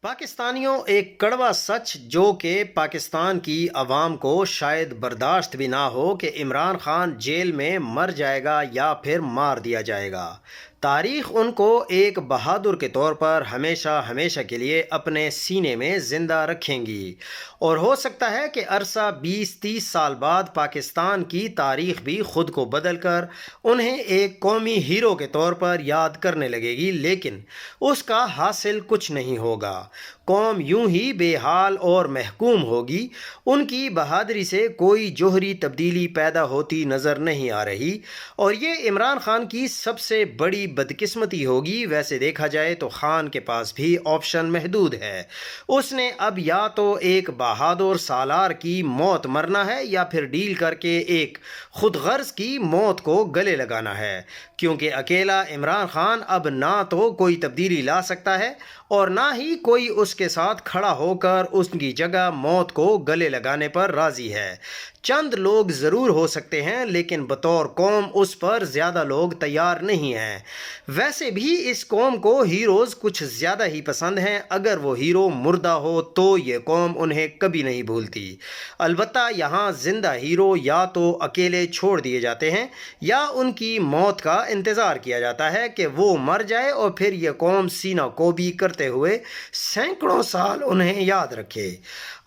پاکستانیوں ایک کڑوا سچ جو کہ پاکستان کی عوام کو شاید برداشت بھی نہ ہو کہ عمران خان جیل میں مر جائے گا یا پھر مار دیا جائے گا۔ تاریخ ان کو ایک بہادر کے طور پر ہمیشہ ہمیشہ کے لیے اپنے سینے میں زندہ رکھیں گی، اور ہو سکتا ہے کہ عرصہ 20-30 سال بعد پاکستان کی تاریخ بھی خود کو بدل کر انہیں ایک قومی ہیرو کے طور پر یاد کرنے لگے گی، لیکن اس کا حاصل کچھ نہیں ہوگا۔ قوم یوں ہی بے حال اور محکوم ہوگی۔ ان کی بہادری سے کوئی جوہری تبدیلی پیدا ہوتی نظر نہیں آ رہی، اور یہ عمران خان کی سب سے بڑی بدقسمتی ہوگی۔ ویسے دیکھا جائے تو خان کے پاس بھی آپشن محدود ہے۔ اس نے اب یا تو ایک بہادر سالار کی موت مرنا ہے یا پھر ڈیل کر کے ایک خود غرض کی موت کو گلے لگانا ہے، کیونکہ اکیلا عمران خان اب نہ تو کوئی تبدیلی لا سکتا ہے اور نہ ہی کوئی اس کے ساتھ کھڑا ہو کر اس کی جگہ موت کو گلے لگانے پر راضی ہے۔ چند لوگ ضرور ہو سکتے ہیں، لیکن بطور قوم اس پر زیادہ لوگ تیار نہیں ہیں۔ ویسے بھی اس قوم کو ہیروز کچھ زیادہ ہی پسند ہیں۔ اگر وہ ہیرو مردہ ہو تو یہ قوم انہیں کبھی نہیں بھولتی۔ البتہ یہاں زندہ ہیرو یا تو اکیلے چھوڑ دیے جاتے ہیں یا ان کی موت کا انتظار کیا جاتا ہے کہ وہ مر جائے، اور پھر یہ قوم سینہ کوبی کرتے ہوئے سینکڑوں سال انہیں یاد رکھے۔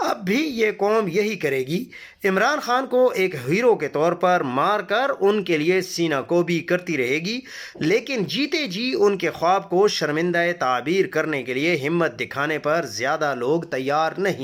اب بھی یہ قوم یہی کرے گی، عمران خان کو ایک ہیرو کے طور پر مار کر ان کے لیے سینہ کوبی کرتی رہے گی، لیکن جیتے جی ان کے خواب کو شرمندہ تعبیر کرنے کے لیے ہمت دکھانے پر زیادہ لوگ تیار نہیں۔